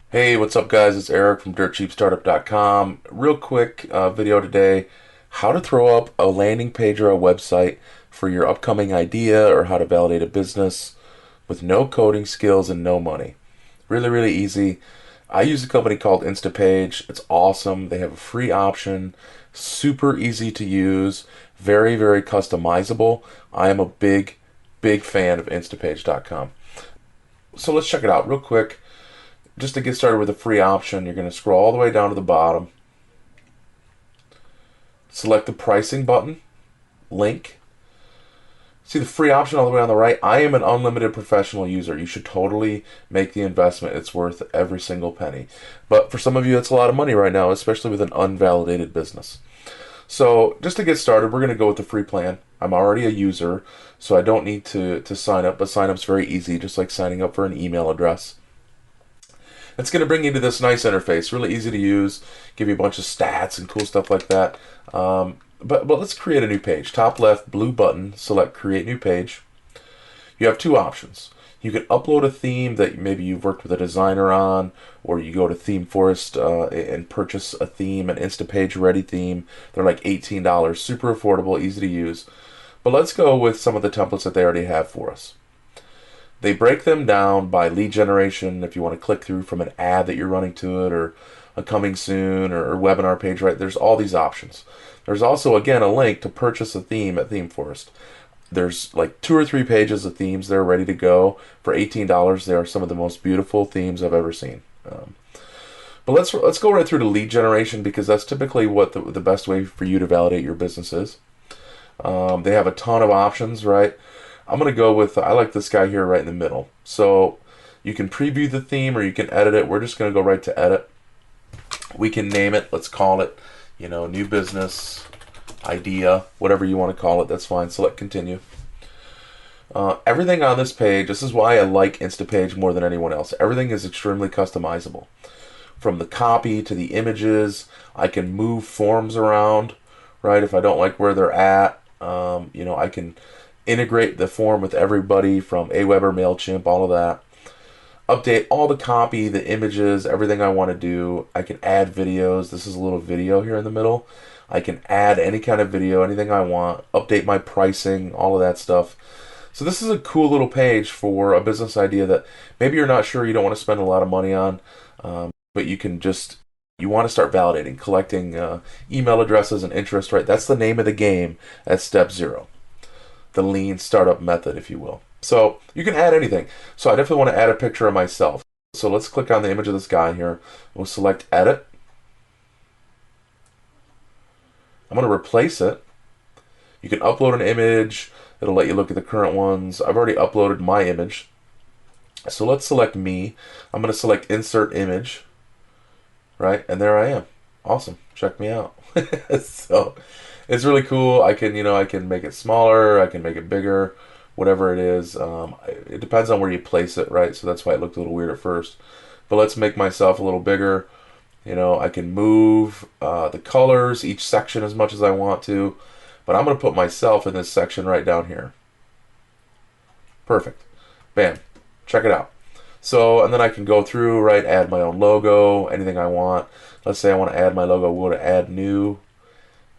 Hey, what's up, guys? It's Eric from DirtCheapStartup.com. Real quick video today, how to throw up a landing page or a website for your upcoming idea or how to validate a business with no coding skills and no money. Really, really easy. I use a company called Instapage. It's awesome. They have a free option, super easy to use, very, very customizable. I am a big, big fan of Instapage.com. So let's check it out real quick. Just to get started with a free option, you're going to scroll all the way down to the bottom, select the pricing button, link. See the free option all the way on the right? I am an unlimited professional user. You should totally make the investment. It's worth every single penny. But for some of you, it's a lot of money right now, especially with an unvalidated business. So just to get started, we're going to go with the free plan. I'm already a user, so I don't need to sign up, but sign up's very easy, just like signing up for an email address. It's going to bring you to this nice interface, really easy to use, give you a bunch of stats and cool stuff like that. But let's create a new page. Top left, blue button, select Create New Page. You have two options. You can upload a theme that maybe you've worked with a designer on, or you go to ThemeForest and purchase a theme, an Instapage ready theme. They're like $18, super affordable, easy to use. But let's go with some of the templates that they already have for us. They break them down by lead generation. If you want to click through from an ad that you're running to it, or a coming soon, or webinar page, right? There's all these options. There's also, again, a link to purchase a theme at ThemeForest. There's like 2 or 3 pages of themes there ready to go for $18. They are some of the most beautiful themes I've ever seen. But let's go right through to lead generation, because that's typically what the best way for you to validate your business is. They have a ton of options, right? I'm going to go with, I like this guy here right in the middle. So you can preview the theme or you can edit it. We're just going to go right to edit. We can name it. Let's call it, new business idea, whatever you want to call it. That's fine. Select continue. Everything on this page, this is why I like Instapage more than anyone else. Everything is extremely customizable. From the copy to the images, I can move forms around, right? If I don't like where they're at, I can integrate the form with everybody from Aweber, MailChimp, all of that. Update all the copy, the images, everything I want to do. I can add videos. This is a little video here in the middle. I can add any kind of video, anything I want. Update my pricing, all of that stuff. So this is a cool little page for a business idea that maybe you're not sure, you don't want to spend a lot of money on, but you want to start validating, collecting email addresses and interest, right? That's the name of the game at step 0. The lean startup method, if you will. So you can add anything. So I definitely want to add a picture of myself. So let's click on the image of this guy here. We'll select edit. I'm going to replace it. You can upload an image. It'll let you look at the current ones. I've already uploaded my image. So let's select me. I'm going to select insert image. Right? And there I am. Awesome. Check me out. So it's really cool. I can make it smaller. I can make it bigger, whatever it is. It depends on where you place it, right? So that's why it looked a little weird at first. But let's make myself a little bigger. I can move the colors, each section as much as I want to. But I'm going to put myself in this section right down here. Perfect. Bam. Check it out. So, and then I can go through, right, add my own logo, anything I want. Let's say I want to add my logo. We'll go to add new.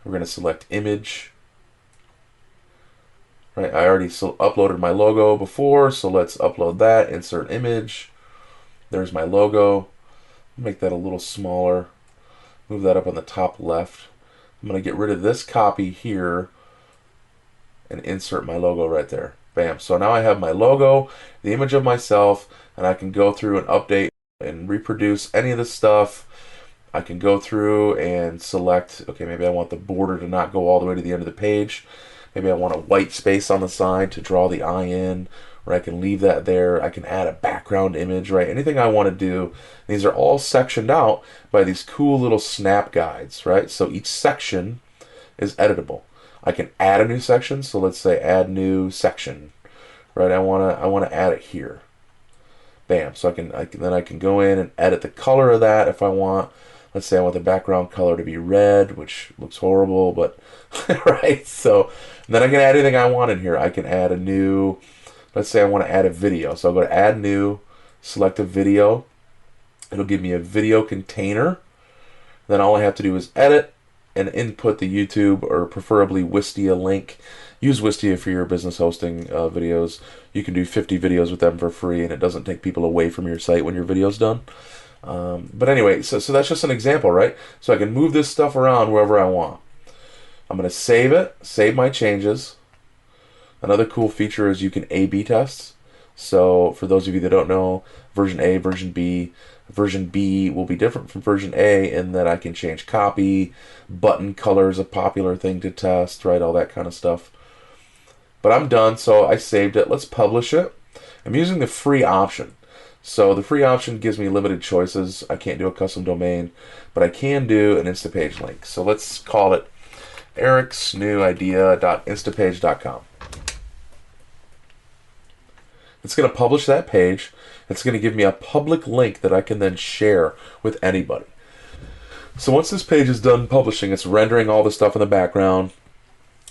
We're going to select image. Right, I already uploaded my logo before, so let's upload that. Insert image. There's my logo. Make that a little smaller. Move that up on the top left. I'm going to get rid of this copy here and insert my logo right there. Bam. So now I have my logo, the image of myself, and I can go through and update and reproduce any of this stuff. I can go through and select, okay, maybe I want the border to not go all the way to the end of the page. Maybe I want a white space on the side to draw the eye in, or I can leave that there. I can add a background image, right? Anything I want to do. These are all sectioned out by these cool little snap guides, right? So each section is editable. I can add a new section, so let's say add new section, right? I wanna add it here. Bam. So then I can go in and edit the color of that if I want. Let's say I want the background color to be red, which looks horrible, but right. So then I can add anything I want in here. I can add a new. Let's say I want to add a video, so I'll go to add new, select a video. It'll give me a video container. Then all I have to do is edit and input the YouTube or preferably Wistia link. Use Wistia for your business hosting videos. You can do 50 videos with them for free, and it doesn't take people away from your site when your video's done. But anyway, so that's just an example, right? So I can move this stuff around wherever I want. I'm going to save it, save my changes. Another cool feature is you can A/B test. So for those of you that don't know, version A, version B. Version B will be different from version A in that I can change copy, button color is a popular thing to test, right? All that kind of stuff. But I'm done, so I saved it. Let's publish it. I'm using the free option. So the free option gives me limited choices. I can't do a custom domain, but I can do an Instapage link. So let's call it ericsnewidea.instapage.com. It's going to publish that page. It's going to give me a public link that I can then share with anybody. So once this page is done publishing, it's rendering all the stuff in the background.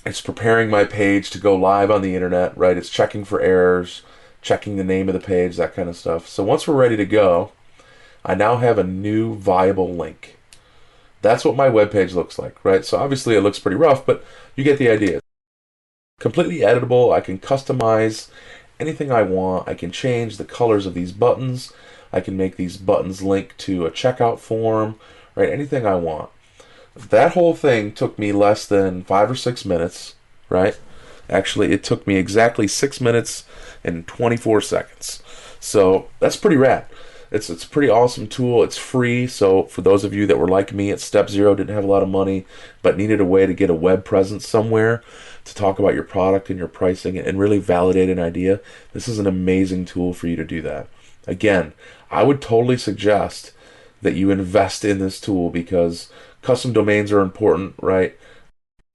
It's preparing my page to go live on the internet, right? It's checking for errors, checking the name of the page, that kind of stuff. So once we're ready to go, I now have a new viable link. That's what my web page looks like, right? So obviously it looks pretty rough, but you get the idea. Completely editable. I can customize anything I want. I can change the colors of these buttons. I can make these buttons link to a checkout form, right? Anything I want. That whole thing took me less than 5 or 6 minutes, right? Actually, it took me exactly 6 minutes and 24 seconds. So that's pretty rad. It's a pretty awesome tool. It's free. So for those of you that were like me at step 0, didn't have a lot of money, but needed a way to get a web presence somewhere to talk about your product and your pricing and really validate an idea, this is an amazing tool for you to do that. Again, I would totally suggest that you invest in this tool because custom domains are important, right?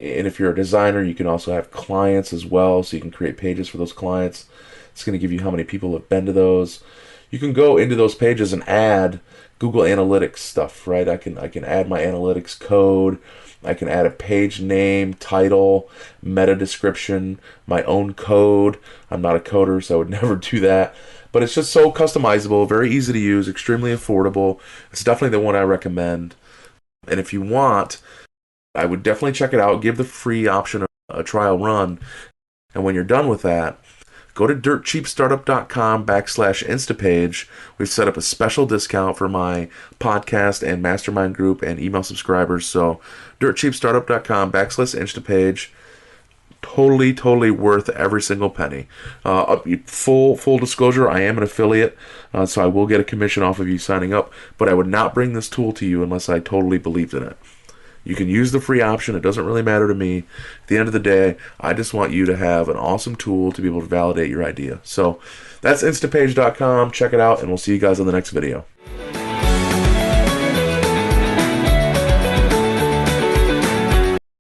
And if you're a designer, you can also have clients as well, so you can create pages for those clients. It's going to give you how many people have been to those. You can go into those pages and add Google Analytics stuff, right? I can add my analytics code. I can add a page name, title, meta description, my own code. I'm not a coder, so I would never do that. But it's just so customizable, very easy to use, extremely affordable. It's definitely the one I recommend. And if you want, I would definitely check it out. Give the free option a trial run. And when you're done with that, go to dirtcheapstartup.com/Instapage. We've set up a special discount for my podcast and mastermind group and email subscribers. So dirtcheapstartup.com/Instapage. Totally worth every single penny. Full disclosure, I am an affiliate, so I will get a commission off of you signing up, but I would not bring this tool to you unless I totally believed in it. You can use the free option. It doesn't really matter to me. At the end of the day, I just want you to have an awesome tool to be able to validate your idea. So that's instapage.com. Check it out, and we'll see you guys on the next video.